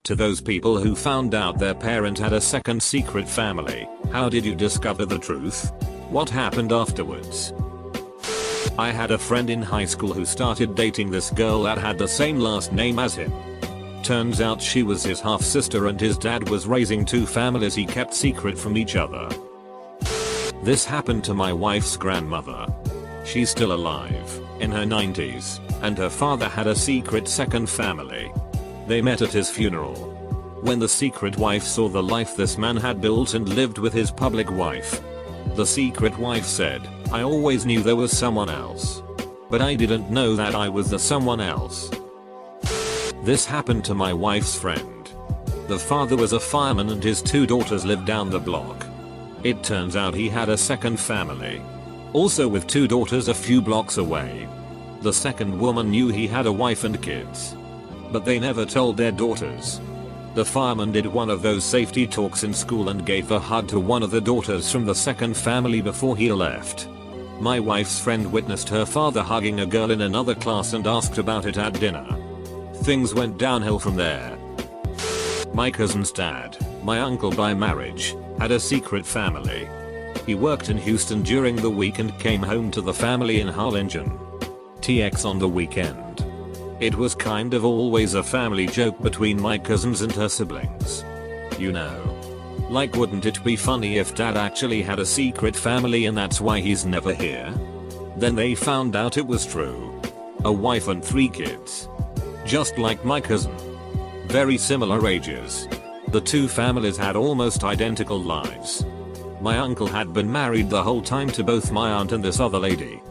To those people who found out their parent had a second secret family, how did you discover the truth? What happened afterwards? I had a friend in high school who started dating this girl that had the same last name as him. Turns out she was his half sister and his dad was raising two families he kept secret from each other. This happened to my wife's grandmother. She's still alive, in her 90s, and her father had a secret second family. They met at his funeral. When the secret wife saw the life this man had built and lived with his public wife, the secret wife said, "I always knew there was someone else. But I didn't know that I was the someone else." This happened to my wife's friend. The father was a fireman and his two daughters lived down the block. It turns out he had a second family, also with two daughters a few blocks away. The second woman knew he had a wife and kids, but they never told their daughters. The fireman did one of those safety talks in school and gave a hug to one of the daughters from the second family before he left. My wife's friend witnessed her father hugging a girl in another class and asked about it at dinner. Things went downhill from there. My cousin's dad, my uncle by marriage, had a secret family. He worked in Houston during the week and came home to the family in Harlingen, TX on the weekend. It was kind of always a family joke between my cousins and her siblings. You know, like, wouldn't it be funny if dad actually had a secret family and that's why he's never here? Then they found out it was true. A wife and 3 kids. Just like my cousin. Very similar ages. The two families had almost identical lives. My uncle had been married the whole time to both my aunt and this other lady.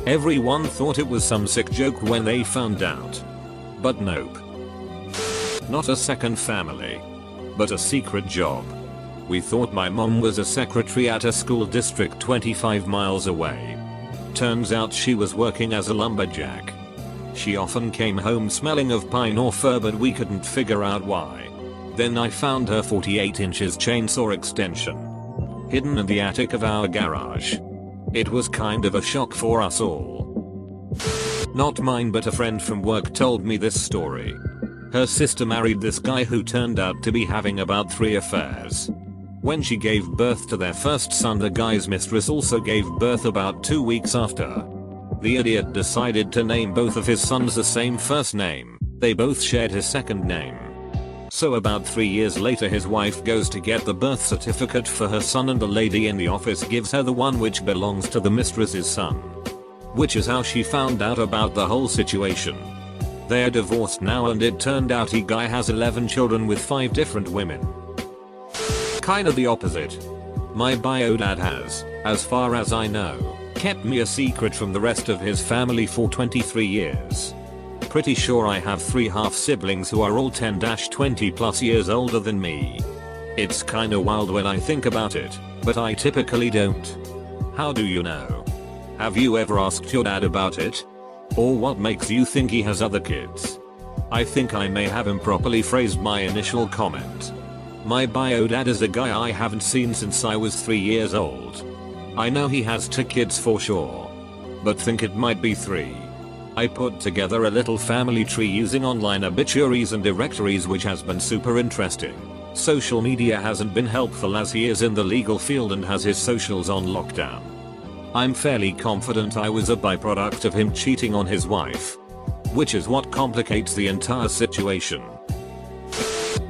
Everyone thought it was some sick joke when they found out. But nope. Not a second family, but a secret job. We thought my mom was a secretary at a school district 25 miles away. Turns out she was working as a lumberjack. She often came home smelling of pine or fir, but we couldn't figure out why. Then I found her 48 inches chainsaw extension hidden in the attic of our garage. It was kind of a shock for us all. Not mine, but a friend from work told me this story. Her sister married this guy who turned out to be having about 3 affairs. When she gave birth to their first son, the guy's mistress also gave birth about 2 weeks after. The idiot decided to name both of his sons the same first name. They both shared his second name. So about 3 years later, his wife goes to get the birth certificate for her son and the lady in the office gives her the one which belongs to the mistress's son. Which is how she found out about the whole situation. They are divorced now and it turned out he guy has 11 children with 5 different women. Kinda the opposite. My bio dad has, as far as I know, kept me a secret from the rest of his family for 23 years. Pretty sure I have 3 half siblings who are all 10-20 plus years older than me. It's kinda wild when I think about it, but I typically don't. How do you know? Have you ever asked your dad about it? Or what makes you think he has other kids? I think I may have improperly phrased my initial comment. My bio dad is a guy I haven't seen since I was 3 years old. I know he has 2 kids for sure, but think it might be 3. I put together a little family tree using online obituaries and directories, which has been super interesting. Social media hasn't been helpful as he is in the legal field and has his socials on lockdown. I'm fairly confident I was a byproduct of him cheating on his wife, which is what complicates the entire situation.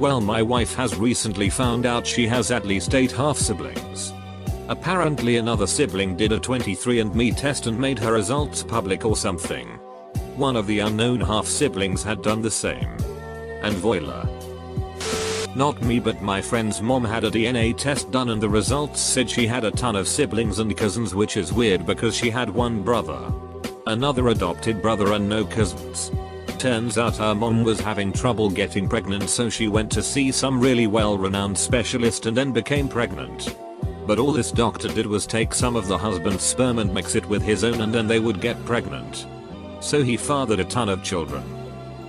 Well, my wife has recently found out she has at least 8 half siblings. Apparently another sibling did a 23andMe test and made her results public or something. One of the unknown half siblings had done the same. And voila. Not me, but my friend's mom had a DNA test done and the results said she had a ton of siblings and cousins, which is weird because she had 1 brother, another adopted brother and no cousins. Turns out her mom was having trouble getting pregnant, so she went to see some really well-renowned specialist and then became pregnant. But all this doctor did was take some of the husband's sperm and mix it with his own and then they would get pregnant. So he fathered a ton of children,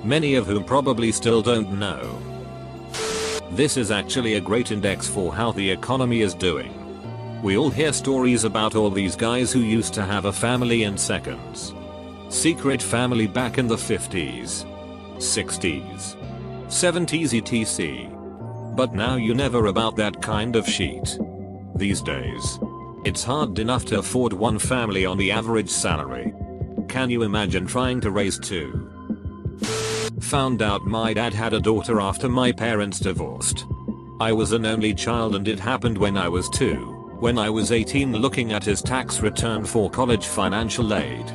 many of whom probably still don't know. This is actually a great index for how the economy is doing. We all hear stories about all these guys who used to have a family in seconds. Secret family back in the 50s, 60s, 70s etc. But now you never about that kind of shit. These days, it's hard enough to afford one family on the average salary. Can you imagine trying to raise two? Found out my dad had a daughter after my parents divorced. I was an only child and it happened when I was 2. When I was 18, looking at his tax return for college financial aid,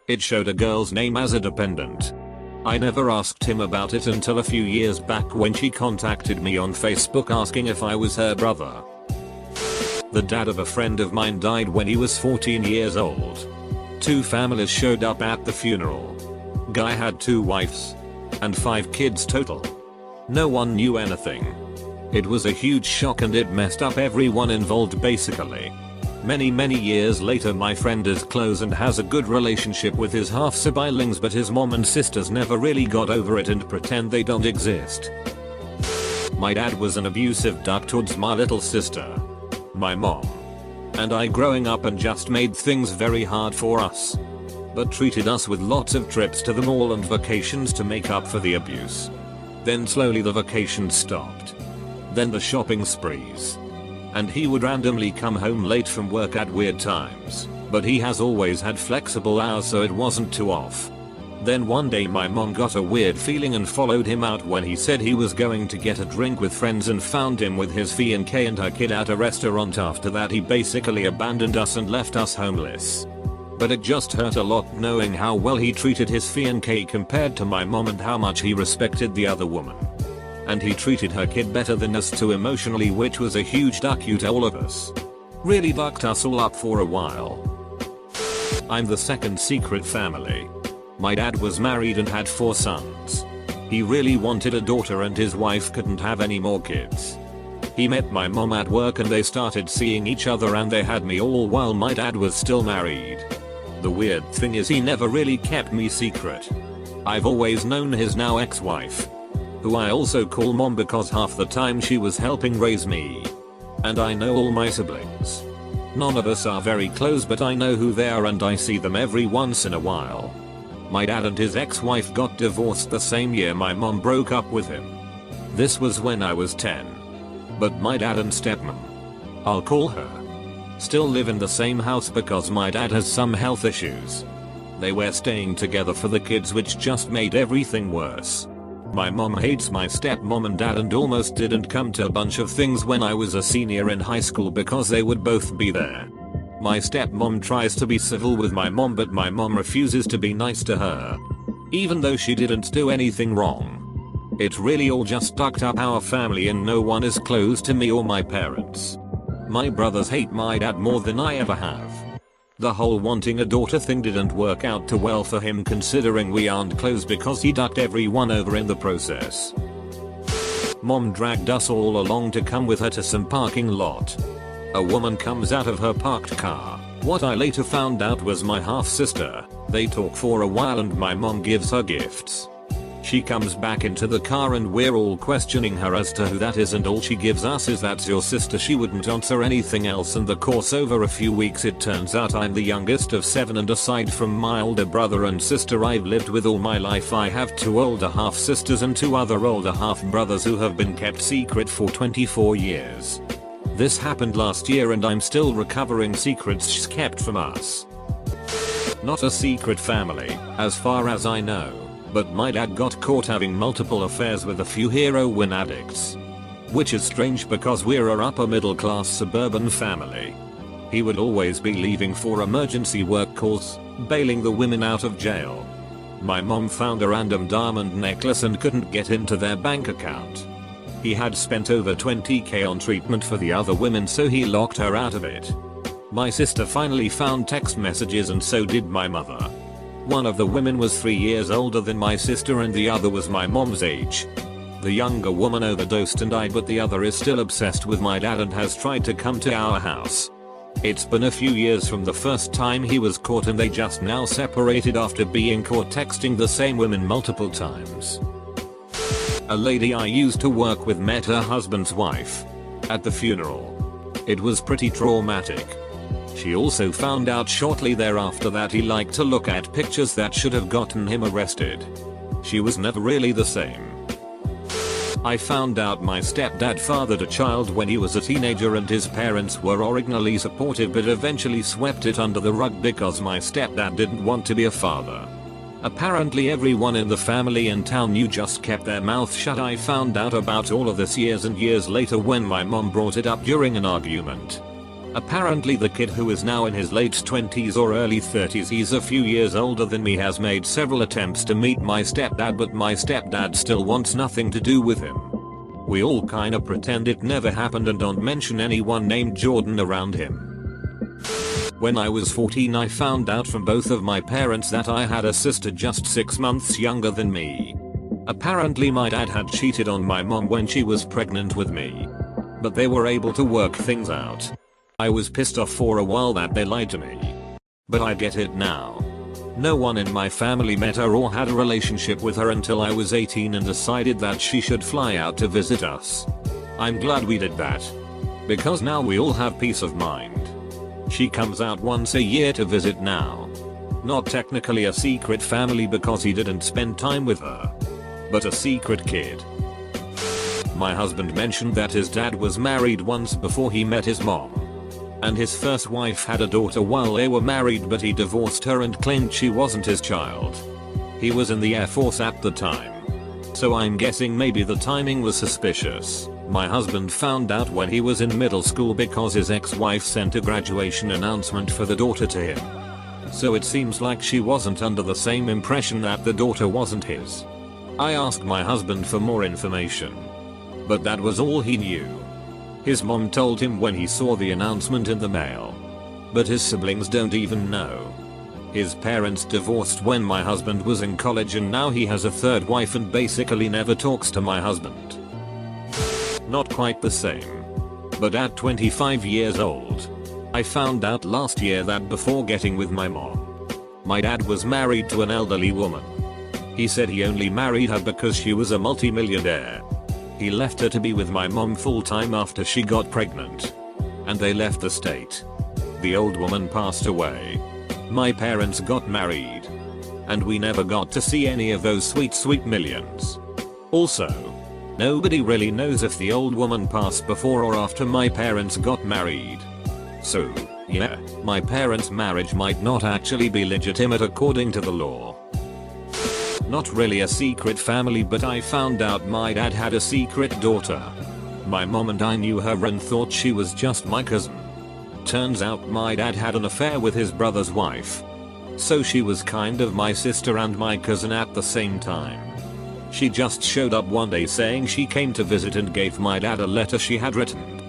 it showed a girl's name as a dependent. I never asked him about it until a few years back when she contacted me on Facebook asking if I was her brother. The dad of a friend of mine died when he was 14 years old. 2 families showed up at the funeral. Guy had 2 wives and 5 kids total. No one knew anything. It was a huge shock and it messed up everyone involved basically. Many years later, my friend is close and has a good relationship with his half siblings, but his mom and sisters never really got over it and pretend they don't exist. My dad was an abusive duck towards my little sister, my mom, and I growing up, and just made things very hard for us. But treated us with lots of trips to the mall and vacations to make up for the abuse. Then slowly the vacations stopped. Then the shopping sprees. And he would randomly come home late from work at weird times, but he has always had flexible hours so it wasn't too off. Then one day my mom got a weird feeling and followed him out when he said he was going to get a drink with friends, and found him with his fiancée and her kid at a restaurant. After that he basically abandoned us and left us homeless. But it just hurt a lot knowing how well he treated his fiancée compared to my mom and how much he respected the other woman. And he treated her kid better than us too emotionally, which was a huge duck you to all of us. Really bucked us all up for a while. I'm the second secret family. My dad was married and had 4 sons. He really wanted a daughter and his wife couldn't have any more kids. He met my mom at work and they started seeing each other, and they had me all while my dad was still married. The weird thing is he never really kept me secret. I've always known his now ex-wife, who I also call mom because half the time she was helping raise me. And I know all my siblings. None of us are very close, but I know who they are and I see them every once in a while. My dad and his ex-wife got divorced the same year my mom broke up with him. This was when I was 10. But my dad and stepmom, I'll call her, still live in the same house because my dad has some health issues. They were staying together for the kids, which just made everything worse. My mom hates my stepmom and dad and almost didn't come to a bunch of things when I was a senior in high school because they would both be there. My stepmom tries to be civil with my mom, but my mom refuses to be nice to her, even though she didn't do anything wrong. It really all just fucked up our family and no one is close to me or my parents. My brothers hate my dad more than I ever have. The whole wanting a daughter thing didn't work out too well for him considering we aren't close because he ducked everyone over in the process. Mom dragged us all along to come with her to some parking lot. A woman comes out of her parked car. What I later found out was my half sister. They talk for a while and my mom gives her gifts. She comes back into the car and we're all questioning her as to who that is, and all she gives us is "That's your sister." She wouldn't answer anything else, and the course over a few weeks it turns out I'm the youngest of 7, and aside from my older brother and sister I've lived with all my life, I have 2 older half sisters and 2 other older half brothers who have been kept secret for 24 years. This happened last year and I'm still recovering secrets she's kept from us. Not a secret family, as far as I know. But my dad got caught having multiple affairs with a few heroin addicts. Which is strange because we're a upper middle class suburban family. He would always be leaving for emergency work calls, bailing the women out of jail. My mom found a random diamond necklace and couldn't get into their bank account. He had spent over $20,000 on treatment for the other women, so he locked her out of it. My sister finally found text messages and so did my mother. One of the women was 3 years older than my sister and the other was my mom's age. The younger woman overdosed and died, but the other is still obsessed with my dad and has tried to come to our house. It's been a few years from the first time he was caught and they just now separated after being caught texting the same women multiple times. A lady I used to work with met her husband's wife at the funeral. It was pretty traumatic. She also found out shortly thereafter that he liked to look at pictures that should have gotten him arrested. She was never really the same. I found out my stepdad fathered a child when he was a teenager and his parents were originally supportive but eventually swept it under the rug because my stepdad didn't want to be a father. Apparently everyone in the family and town knew, just kept their mouth shut. I found out about all of this years and years later when my mom brought it up during an argument. Apparently the kid, who is now in his late 20s or early 30s, he's a few years older than me, has made several attempts to meet my stepdad, but my stepdad still wants nothing to do with him. We all kinda pretend it never happened and don't mention anyone named Jordan around him. When I was 14 I found out from both of my parents that I had a sister just 6 months younger than me. Apparently my dad had cheated on my mom when she was pregnant with me. But they were able to work things out. I was pissed off for a while that they lied to me. But I get it now. No one in my family met her or had a relationship with her until I was 18 and decided that she should fly out to visit us. I'm glad we did that. Because now we all have peace of mind. She comes out once a year to visit now. Not technically a secret family because he didn't spend time with her. But a secret kid. My husband mentioned that his dad was married once before he met his mom. And his first wife had a daughter while they were married, but he divorced her and claimed she wasn't his child. He was in the Air Force at the time. So I'm guessing maybe the timing was suspicious. My husband found out when he was in middle school because his ex-wife sent a graduation announcement for the daughter to him. So it seems like she wasn't under the same impression that the daughter wasn't his. I asked my husband for more information. But that was all he knew. His mom told him when he saw the announcement in the mail. But his siblings don't even know. His parents divorced when my husband was in college and now he has a third wife and basically never talks to my husband. Not quite the same. But at 25 years old, I found out last year that before getting with my mom, my dad was married to an elderly woman. He said he only married her because she was a multi-millionaire. He left her to be with my mom full time after she got pregnant. And they left the state. The old woman passed away. My parents got married. And we never got to see any of those sweet millions. Also, nobody really knows if the old woman passed before or after my parents got married. So, yeah, my parents' marriage might not actually be legitimate according to the law. Not really a secret family, but I found out my dad had a secret daughter. My mom and I knew her and thought she was just my cousin. Turns out my dad had an affair with his brother's wife. So she was kind of my sister and my cousin at the same time. She just showed up one day saying she came to visit and gave my dad a letter she had written.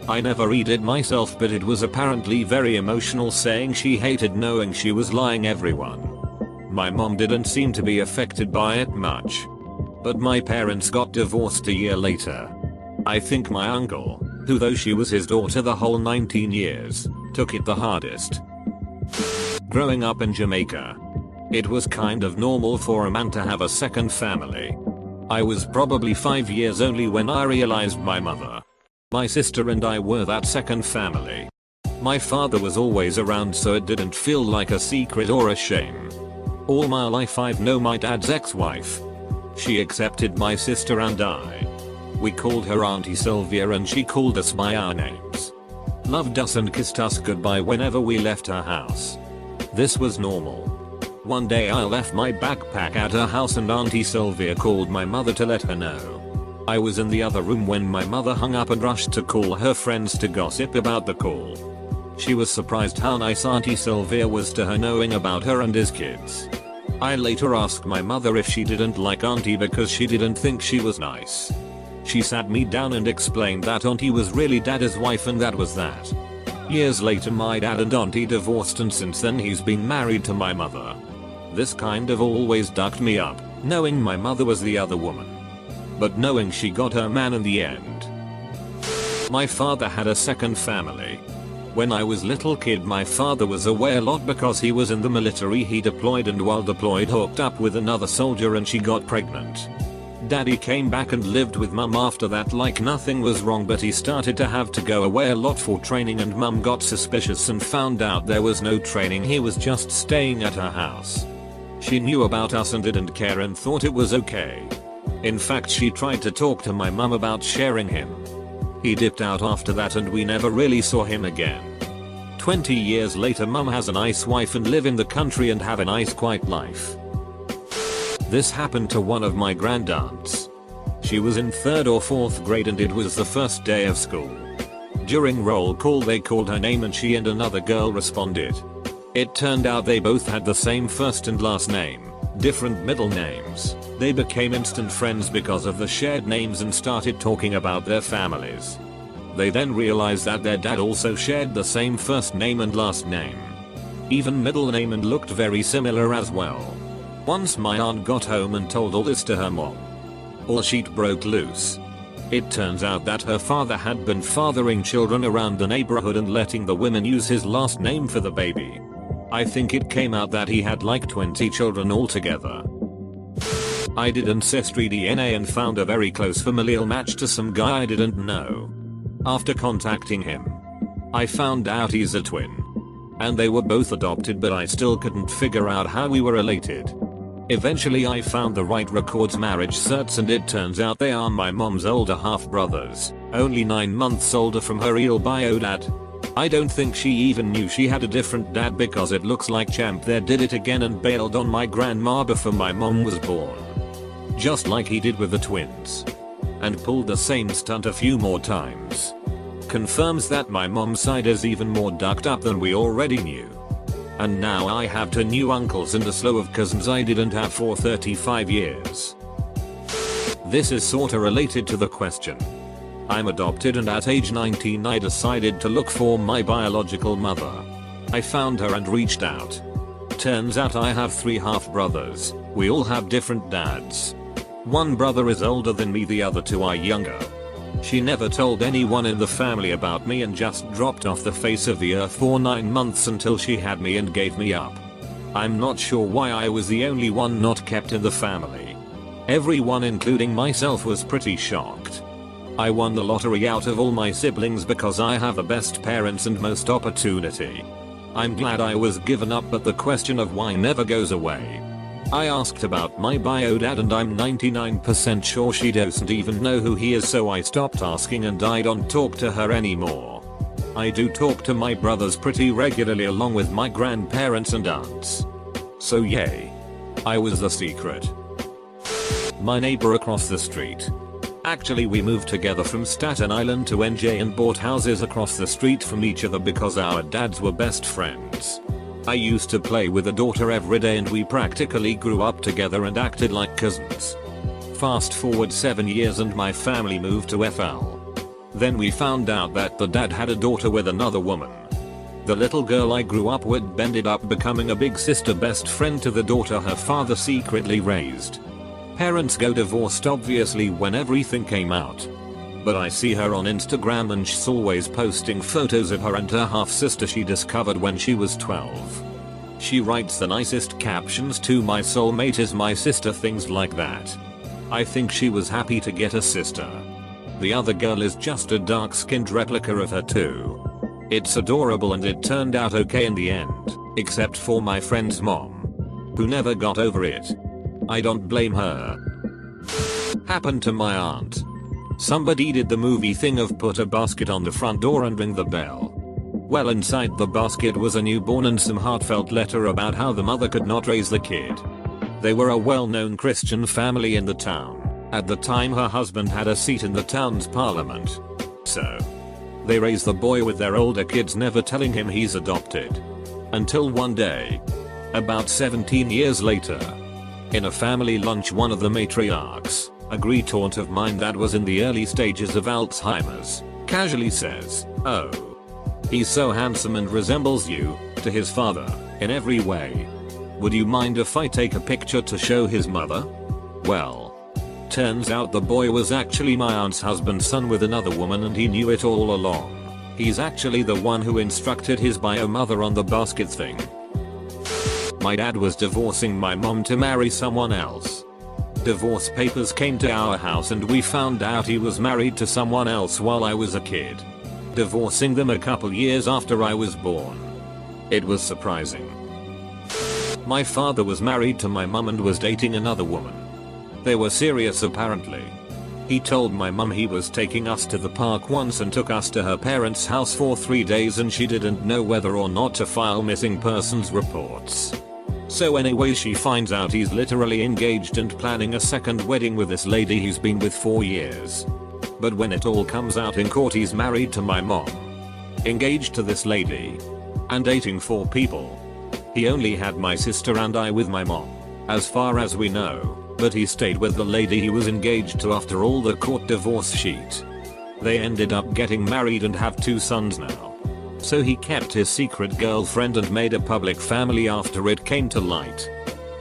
I never read it myself, but it was apparently very emotional, saying she hated knowing she was lying everyone. My mom didn't seem to be affected by it much. But my parents got divorced a year later. I think my uncle, who though she was his daughter the whole 19 years, took it the hardest. Growing up in Jamaica, it was kind of normal for a man to have a second family. I was probably 5 years only when I realized my mother, my sister and I were that second family. My father was always around, so it didn't feel like a secret or a shame. All my life I've known my dad's ex-wife. She accepted my sister and I. We called her Auntie Sylvia and she called us by our names. Loved us and kissed us goodbye whenever we left her house. This was normal. One day I left my backpack at her house and Auntie Sylvia called my mother to let her know. I was in the other room when my mother hung up and rushed to call her friends to gossip about the call. She was surprised how nice Auntie Sylvia was to her, knowing about her and his kids. I later asked my mother if she didn't like Auntie because she didn't think she was nice. She sat me down and explained that Auntie was really Dad's wife and that was that. Years later my dad and Auntie divorced and since then he's been married to my mother. This kind of always ducked me up, knowing my mother was the other woman. But knowing she got her man in the end. My father had a second family. When I was little kid my father was away a lot because he was in the military. He deployed and while deployed hooked up with another soldier and she got pregnant. Daddy came back and lived with mum after that like nothing was wrong, but he started to have to go away a lot for training and mum got suspicious and found out there was no training, he was just staying at her house. She knew about us and didn't care and thought it was okay. In fact, she tried to talk to my mum about sharing him. He dipped out after that and we never really saw him again. 20 years later, mum has a nice wife and live in the country and have a nice quiet life. This happened to one of my grandaunts. She was in 3rd or 4th grade and it was the first day of school. During roll call they called her name and she and another girl responded. It turned out they both had the same first and last name, different middle names. They became instant friends because of the shared names and started talking about their families. They then realized that their dad also shared the same first name and last name. Even middle name, and looked very similar as well. Once my aunt got home and told all this to her mom, all shit broke loose. It turns out that her father had been fathering children around the neighborhood and letting the women use his last name for the baby. I think it came out that he had like 20 children altogether. I did ancestry DNA and found a very close familial match to some guy I didn't know. After contacting him, I found out he's a twin. And they were both adopted, but I still couldn't figure out how we were related. Eventually I found the right records, marriage certs, and it turns out they are my mom's older half brothers, only 9 months older from her real bio dad. I don't think she even knew she had a different dad because it looks like Champ there did it again and bailed on my grandma before my mom was born. Just like he did with the twins. And pulled the same stunt a few more times. Confirms that my mom's side is even more ducked up than we already knew. And now I have 2 new uncles and a slew of cousins I didn't have for 35 years. This is sorta related to the question. I'm adopted and at age 19 I decided to look for my biological mother. I found her and reached out. Turns out I have 3 half brothers. We all have different dads. One brother is older than me, the other 2 are younger. She never told anyone in the family about me and just dropped off the face of the earth for 9 months until she had me and gave me up. I'm not sure why I was the only one not kept in the family. Everyone including myself was pretty shocked. I won the lottery out of all my siblings because I have the best parents and most opportunity. I'm glad I was given up, but the question of why never goes away. I asked about my bio dad and I'm 99% sure she doesn't even know who he is, so I stopped asking and I don't talk to her anymore. I do talk to my brothers pretty regularly along with my grandparents and aunts. So yay. I was the secret. My neighbor across the street. Actually, we moved together from Staten Island to NJ and bought houses across the street from each other because our dads were best friends. I used to play with a daughter every day and we practically grew up together and acted like cousins. Fast forward 7 years and my family moved to FL. Then we found out that the dad had a daughter with another woman. The little girl I grew up with ended up becoming a big sister best friend to the daughter her father secretly raised. Parents go divorced obviously when everything came out. But I see her on Instagram and she's always posting photos of her and her half sister she discovered when she was 12. She writes the nicest captions to "my soulmate is my sister," things like that. I think she was happy to get a sister. The other girl is just a dark-skinned replica of her too. It's adorable and it turned out okay in the end, except for my friend's mom, who never got over it. I don't blame her. Happened to my aunt. Somebody did the movie thing of put a basket on the front door and ring the bell. Well, inside the basket was a newborn and some heartfelt letter about how the mother could not raise the kid. They were a well-known Christian family in the town. At the time her husband had a seat in the town's parliament. So they raised the boy with their older kids, never telling him he's adopted. Until one day, about 17 years later, in a family lunch, one of the matriarchs, a great-aunt of mine that was in the early stages of Alzheimer's, casually says, "Oh, he's so handsome and resembles you," to his father, in every way. "Would you mind if I take a picture to show his mother?" Well, turns out the boy was actually my aunt's husband's son with another woman and he knew it all along. He's actually the one who instructed his bio mother on the basket thing. My dad was divorcing my mom to marry someone else. Divorce papers came to our house and we found out he was married to someone else while I was a kid, divorcing them a couple years after I was born. It was surprising. My father was married to my mum and was dating another woman. They were serious apparently. He told my mum he was taking us to the park once and took us to her parents' house for 3 days and she didn't know whether or not to file missing persons reports. So anyway, she finds out he's literally engaged and planning a second wedding with this lady he's been with for years. But when it all comes out in court, he's married to my mom, engaged to this lady, and dating 4 people. He only had my sister and I with my mom, as far as we know. But he stayed with the lady he was engaged to after all the court divorce sheet. They ended up getting married and have 2 sons now. So he kept his secret girlfriend and made a public family after it came to light.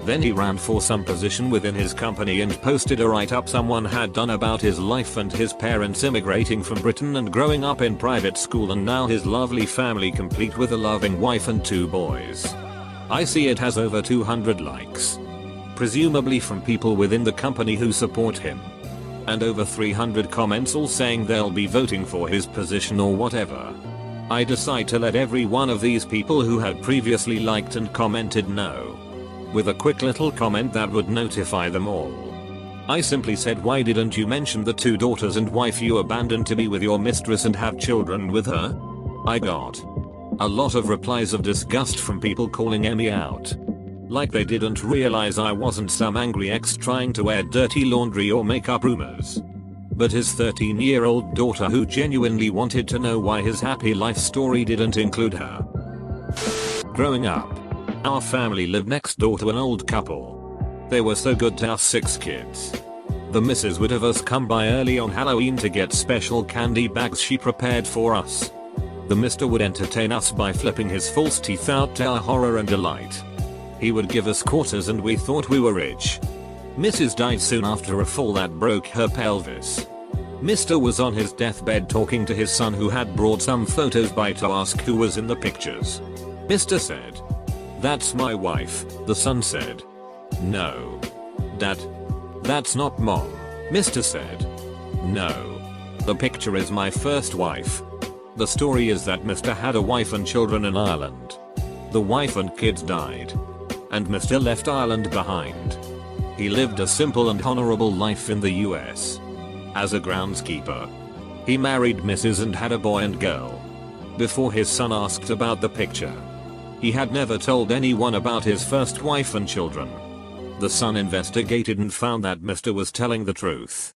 Then he ran for some position within his company and posted a write-up someone had done about his life and his parents immigrating from Britain and growing up in private school, and now his lovely family complete with a loving wife and 2 boys. I see it has over 200 likes. Presumably from people within the company who support him. And over 300 comments all saying they'll be voting for his position or whatever. I decide to let every one of these people who had previously liked and commented know, with a quick little comment that would notify them all. I simply said, why didn't you mention the 2 daughters and wife you abandoned to be with your mistress and have children with her? I got a lot of replies of disgust from people calling me out. Like they didn't realize I wasn't some angry ex trying to air dirty laundry or make up rumors, but his 13-year-old daughter who genuinely wanted to know why his happy life story didn't include her. Growing up, our family lived next door to an old couple. They were so good to us 6 kids. The missus would have us come by early on Halloween to get special candy bags she prepared for us. The mister would entertain us by flipping his false teeth out to our horror and delight. He would give us quarters and we thought we were rich. Mrs. died soon after a fall that broke her pelvis. Mr. was on his deathbed talking to his son who had brought some photos by to ask who was in the pictures. Mr. said, "That's my wife." The son said, "No. Dad, that's not mom." Mr. said, "No. The picture is my first wife." The story is that Mr. had a wife and children in Ireland. The wife and kids died, and Mr. left Ireland behind. He lived a simple and honorable life in the US. As a groundskeeper. He married Mrs. and had a boy and girl. Before his son asked about the picture, he had never told anyone about his first wife and children. The son investigated and found that Mr. was telling the truth.